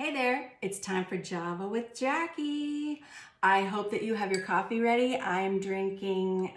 Hey there, it's time for Java with Jackie. I hope that you have your coffee ready. I'm drinking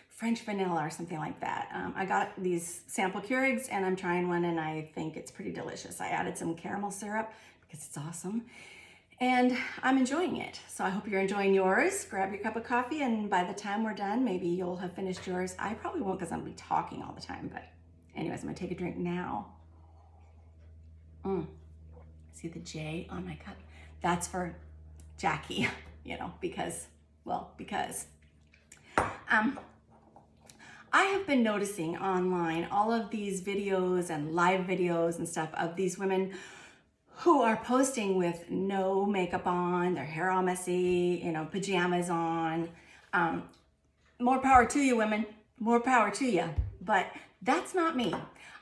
French vanilla or something like that. I got these sample Keurigs and I'm trying one and I think it's pretty delicious. I added some caramel syrup because it's awesome and I'm enjoying it. So I hope you're enjoying yours. Grab your cup of coffee and by the time we're done, maybe you'll have finished yours. I probably won't because I'm gonna be talking all the time, but anyways, I'm gonna take a drink now. See the J on my cup? That's for Jackie, because I have been noticing online all of these videos and live videos and stuff of these women who are posting with no makeup on, their hair all messy, pajamas on. More power to you, women. More power to you. But that's not me.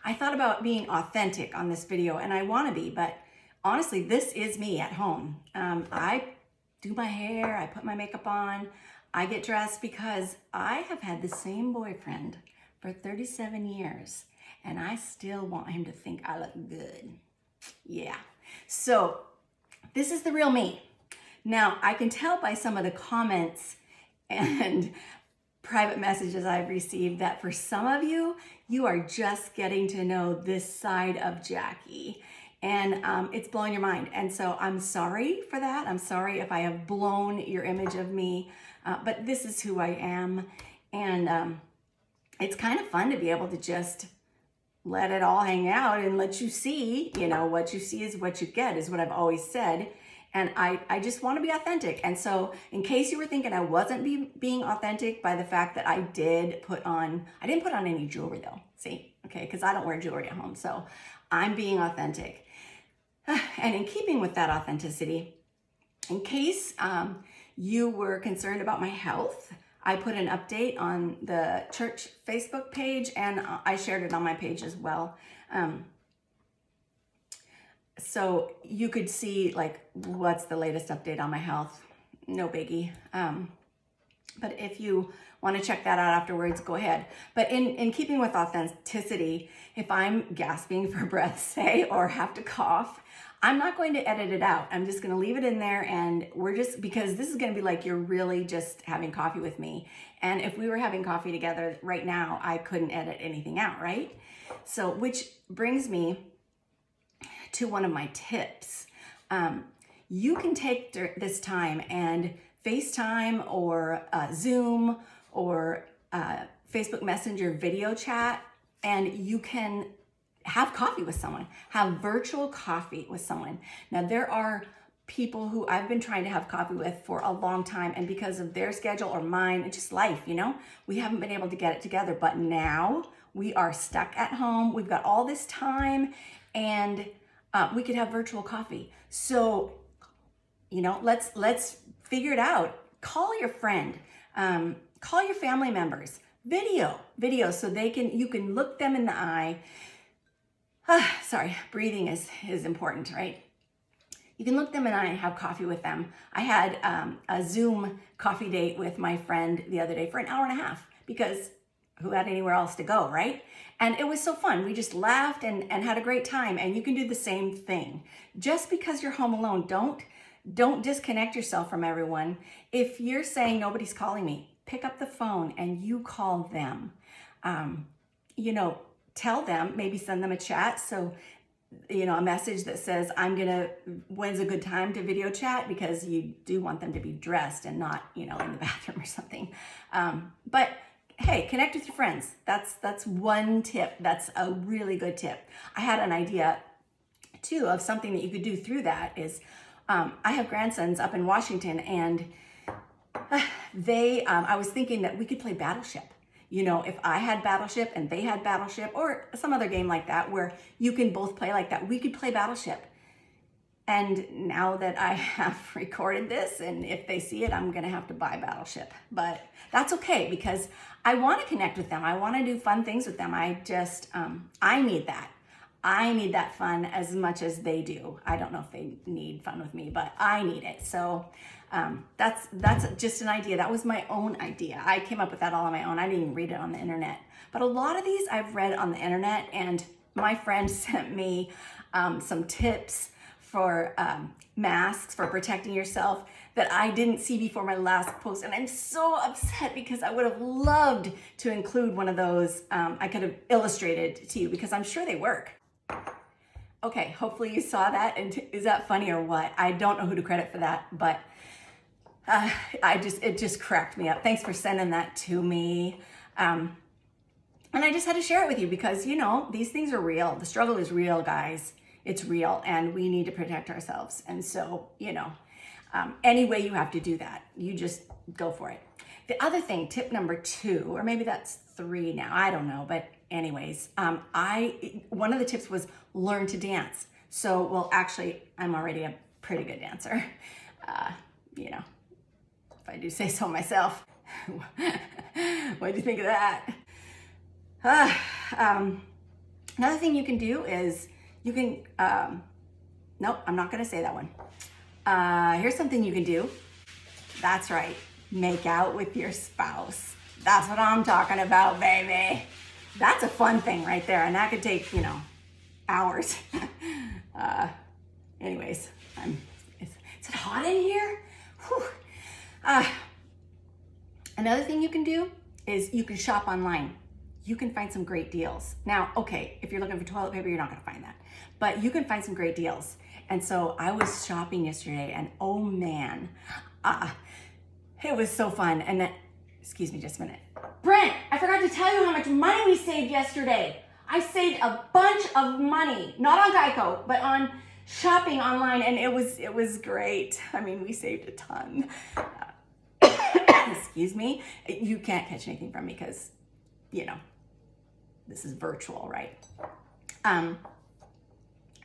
I thought about being authentic on this video, and I want to be, but honestly, this is me at home. I do my hair, I put my makeup on, I get dressed because I have had the same boyfriend for 37 years, and I still want him to think I look good. Yeah. So this is the real me. Now, I can tell by some of the comments and private messages I've received that for some of you, you are just getting to know this side of Jackie. And it's blowing your mind. And so I'm sorry for that. I'm sorry if I have blown your image of me, but this is who I am. And it's kind of fun to be able to just let it all hang out and let you see, what you see is what you get, is what I've always said. And I just want to be authentic. And so in case you were thinking I wasn't being authentic by the fact that I didn't put on any jewelry though, see, okay, because I don't wear jewelry at home. So I'm being authentic. And in keeping with that authenticity, in case you were concerned about my health, I put an update on the church Facebook page and I shared it on my page as well. So you could see what's the latest update on my health. No biggie. But if you want to check that out afterwards, go ahead. But in keeping with authenticity, if I'm gasping for breath, say, or have to cough, I'm not going to edit it out. I'm just going to leave it in there, and because this is going to be like you're really just having coffee with me. And if we were having coffee together right now, I couldn't edit anything out, right? So, which brings me to one of my tips. You can take this time and FaceTime or Zoom or Facebook Messenger video chat, and you can have coffee with someone, have virtual coffee with someone. Now, there are people who I've been trying to have coffee with for a long time, and because of their schedule or mine, it's just life, we haven't been able to get it together. But now we are stuck at home. We've got all this time, and we could have virtual coffee. So, let's figure it out. Call your friend, call your family members, video, so you can look them in the eye. Sorry, breathing is important, right? You can look them in the eye and have coffee with them. I had a Zoom coffee date with my friend the other day for an hour and a half because who had anywhere else to go, right? And it was so fun. We just laughed and had a great time. And you can do the same thing. Just because you're home alone, don't disconnect yourself from everyone. If you're saying nobody's calling me, pick up the phone and you call them. Tell them, maybe send them a chat. So, a message that says, when's a good time to video chat? Because you do want them to be dressed and not, in the bathroom or something. But hey, connect with your friends. That's one tip. That's a really good tip. I had an idea too of something that you could do through that is, I have grandsons up in Washington, and I was thinking that we could play Battleship. If I had Battleship and they had Battleship or some other game like that where you can both play like that, we could play Battleship. And now that I have recorded this, and if they see it, I'm going to have to buy Battleship. But that's okay because I want to connect with them. I want to do fun things with them. I need that. I need that fun as much as they do. I don't know if they need fun with me, but I need it. So that's just an idea. That was my own idea. I came up with that all on my own. I didn't even read it on the internet. But a lot of these I've read on the internet, and my friend sent me some tips for masks for protecting yourself that I didn't see before my last post. And I'm so upset because I would have loved to include one of those. I could have illustrated to you because I'm sure they work. Okay, hopefully you saw that. And is that funny or what? I don't know who to credit for that, but it just cracked me up. Thanks for sending that to me. And I just had to share it with you because, you know, these things are real. The struggle is real, guys. It's real, and we need to protect ourselves. And so, you know, any way you have to do that, you just go for it. The other thing, tip number 2, or maybe that's 3 now, I don't know. But anyways, one of the tips was learn to dance. So, well, actually, I'm already a pretty good dancer. You know, if I do say so myself. What do you think of that? Another thing you can do is you can, nope, I'm not gonna say that one. Here's something you can do. That's right, make out with your spouse. That's what I'm talking about, baby. That's a fun thing right there, and that could take, you know, hours. Anyways, is it hot in here? Whew. Another thing you can do is you can shop online. You can find some great deals. Now, okay, if you're looking for toilet paper, you're not gonna find that, but you can find some great deals. And so I was shopping yesterday, and oh man, it was so fun. And then, excuse me just a minute. Brent, I forgot to tell you how much money we saved yesterday. I saved a bunch of money, not on Geico, but on shopping online, and it was great. I mean, we saved a ton. Excuse me. You can't catch anything from me because, you know, this is virtual, right?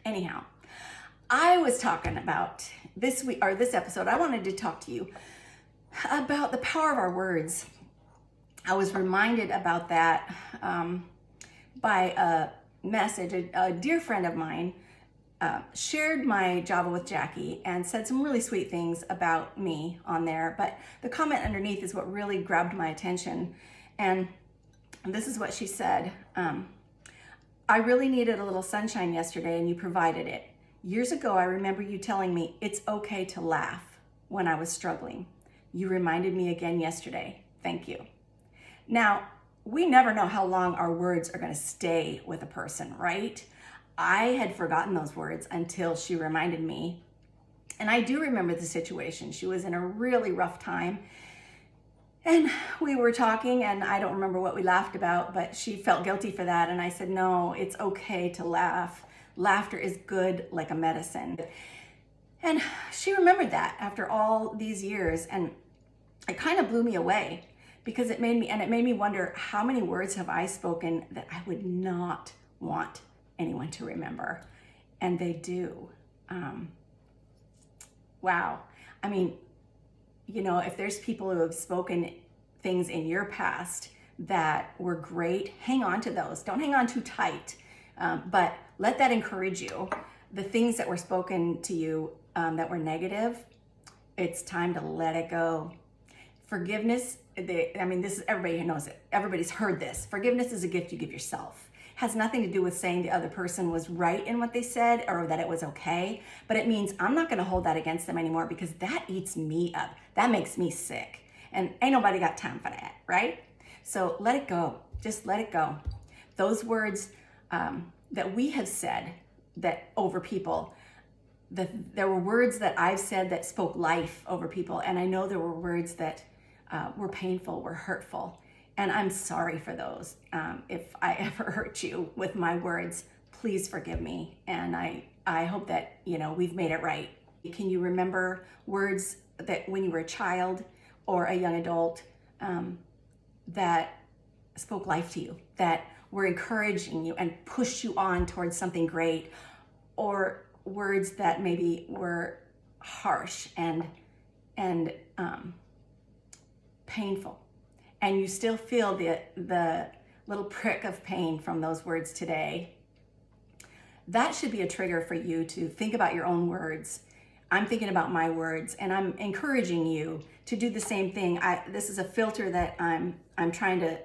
Anyhow, I was talking about this week, or this episode, I wanted to talk to you about the power of our words. I was reminded about that by a message. A dear friend of mine shared my Java with Jacki and said some really sweet things about me on there, but the comment underneath is what really grabbed my attention. And this is what she said. I really needed a little sunshine yesterday, and you provided it. Years ago, I remember you telling me it's okay to laugh when I was struggling. You reminded me again yesterday. Thank you. Now, we never know how long our words are going to stay with a person, right? I had forgotten those words until she reminded me. And I do remember the situation. She was in a really rough time. And we were talking, and I don't remember what we laughed about, but she felt guilty for that. And I said, no, it's okay to laugh. Laughter is good like a medicine. And she remembered that after all these years. And it kind of blew me away because it made me wonder, how many words have I spoken that I would not want anyone to remember? And they do. Wow. I mean, you know, if there's people who have spoken things in your past that were great, hang on to those. Don't hang on too tight, but let that encourage you. The things that were spoken to you that were negative, it's time to let it go. Forgiveness, this is, everybody knows it. Everybody's heard this. Forgiveness is a gift you give yourself. Has nothing to do with saying the other person was right in what they said or that it was okay, but it means I'm not gonna hold that against them anymore because that eats me up. That makes me sick. And ain't nobody got time for that, right? So let it go, just let it go. Those words that we have said that over people, there were words that I've said that spoke life over people, and I know there were words that were painful, were hurtful. And I'm sorry for those. If I ever hurt you with my words, please forgive me. And I hope that, you know, we've made it right. Can you remember words that when you were a child or a young adult that spoke life to you, that were encouraging you and pushed you on towards something great, or words that maybe were harsh and painful? And you still feel the little prick of pain from those words today, that should be a trigger for you to think about your own words. I'm thinking about my words, and I'm encouraging you to do the same thing. This is a filter that I'm trying to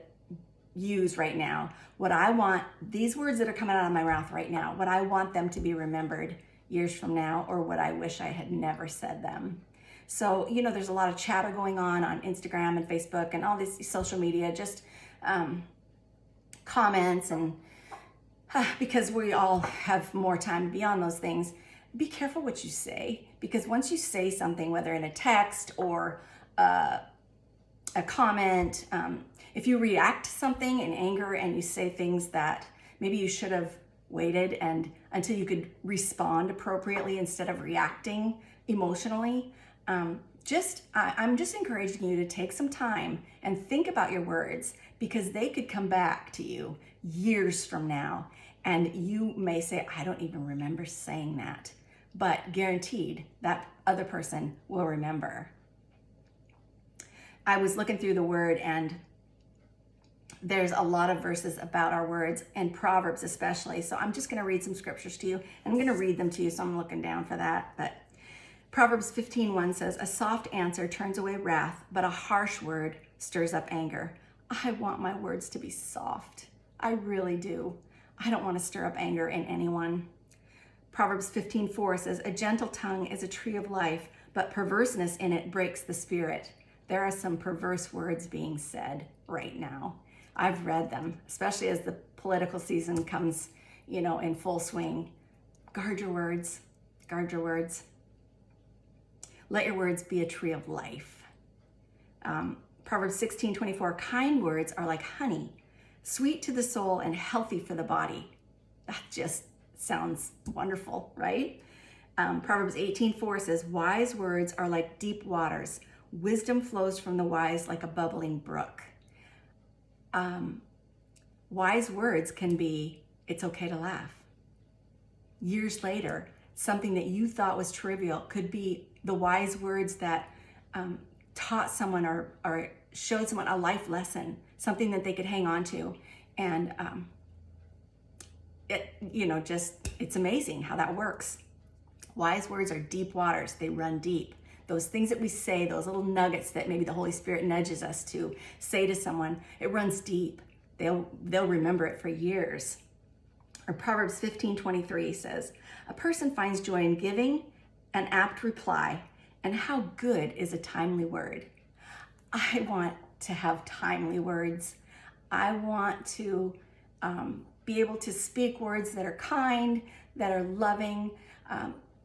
use right now, what I want, these words that are coming out of my mouth right now, what I want them to be remembered years from now, or what I wish I had never said them. So, there's a lot of chatter going on Instagram and Facebook and all this social media, just comments, and because we all have more time to be on those things. Be careful what you say, because once you say something, whether in a text or a comment, if you react to something in anger and you say things that maybe you should have waited and until you could respond appropriately instead of reacting emotionally, I'm just encouraging you to take some time and think about your words, because they could come back to you years from now and you may say, I don't even remember saying that, but guaranteed that other person will remember. I was looking through the word, and there's a lot of verses about our words, and Proverbs especially. So I'm just going to read some scriptures to you, and I'm going to read them to you. So I'm looking down for that. But Proverbs 15:1 says, a soft answer turns away wrath, but a harsh word stirs up anger. I want my words to be soft. I really do. I don't want to stir up anger in anyone. Proverbs 15:4 says, a gentle tongue is a tree of life, but perverseness in it breaks the spirit. There are some perverse words being said right now. I've read them, especially as the political season comes, in full swing. Guard your words. Guard your words. Let your words be a tree of life. Proverbs 16:24, kind words are like honey, sweet to the soul and healthy for the body. That just sounds wonderful, right? Proverbs 18:4 says, wise words are like deep waters. Wisdom flows from the wise like a bubbling brook. Wise words can be, it's okay to laugh. Years later, something that you thought was trivial could be the wise words that taught someone or showed someone a life lesson, something that they could hang on to. And it's amazing how that works. Wise words are deep waters. They run deep. Those things that we say, those little nuggets that maybe the Holy Spirit nudges us to say to someone, it runs deep. They'll remember it for years. Or Proverbs 15:23 says, a person finds joy in giving an apt reply, and how good is a timely word. I want to have timely words. I want to be able to speak words that are kind, that are loving.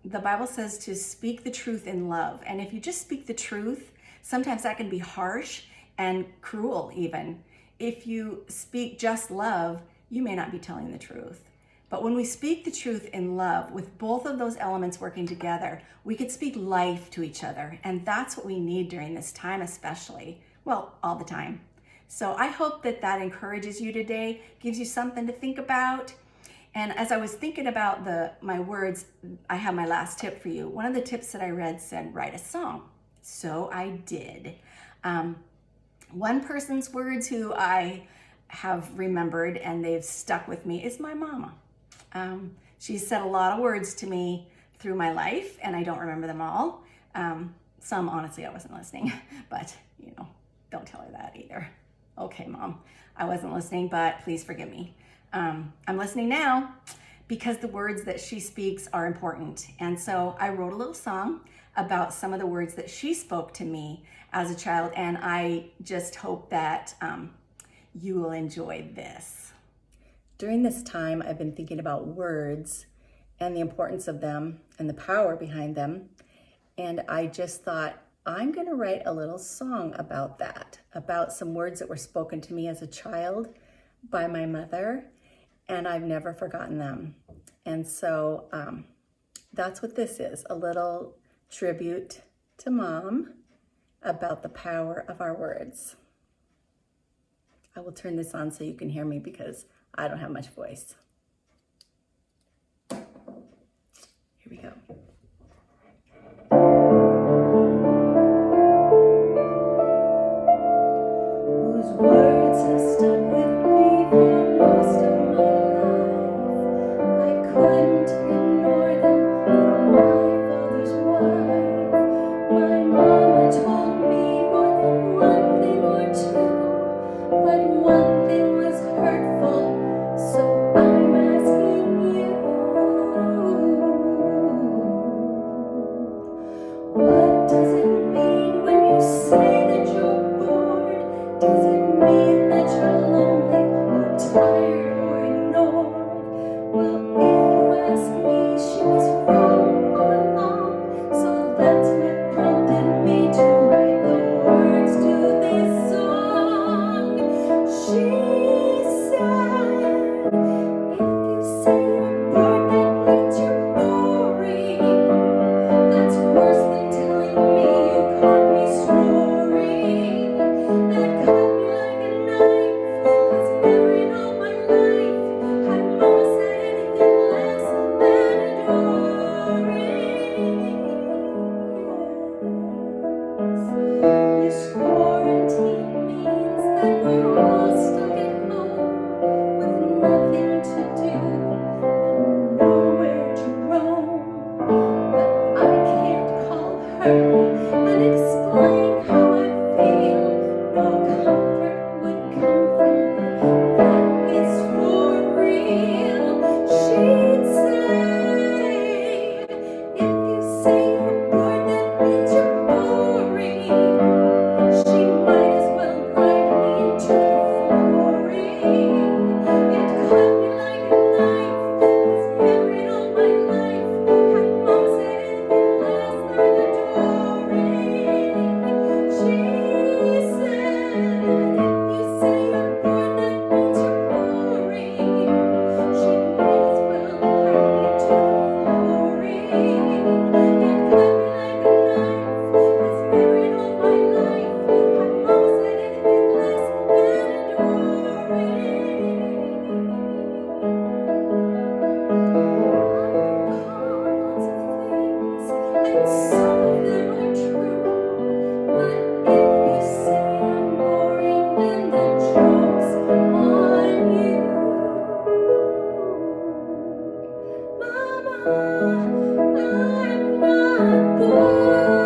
The Bible says to speak the truth in love. And if you just speak the truth, sometimes that can be harsh and cruel even. If you speak just love, you may not be telling the truth. But when we speak the truth in love, with both of those elements working together, we could speak life to each other. And that's what we need during this time especially. Well, all the time. So I hope that encourages you today, gives you something to think about. And as I was thinking about my words, I have my last tip for you. One of the tips that I read said, write a song. So I did. One person's words who I have remembered and they've stuck with me is my mama. She said a lot of words to me through my life, and I don't remember them all. Some, honestly, I wasn't listening, but don't tell her that either. Okay, Mom, I wasn't listening, but please forgive me. I'm listening now because the words that she speaks are important. And so I wrote a little song about some of the words that she spoke to me as a child. And I just hope that you will enjoy this. During this time, I've been thinking about words and the importance of them and the power behind them. And I just thought, I'm going to write a little song about that, about some words that were spoken to me as a child by my mother, and I've never forgotten them. And so that's what this is, a little tribute to Mom about the power of our words. I will turn this on so you can hear me because I don't have much voice. Here we go. Whose words have stuck with me for most of my life. I couldn't ignore them from my father's wife. My mama told me more than one thing or two, but one thing was I'm not boring.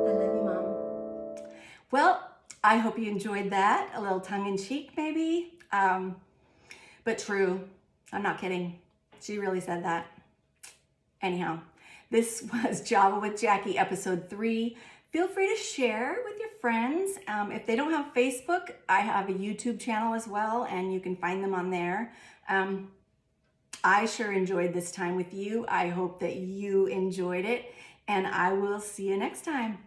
I love you, Mom. Well, I hope you enjoyed that. A little tongue-in-cheek, maybe. But true. I'm not kidding. She really said that. Anyhow, this was Java with Jackie, episode 3. Feel free to share with your friends. If they don't have Facebook, I have a YouTube channel as well, and you can find them on there. I sure enjoyed this time with you. I hope that you enjoyed it, and I will see you next time.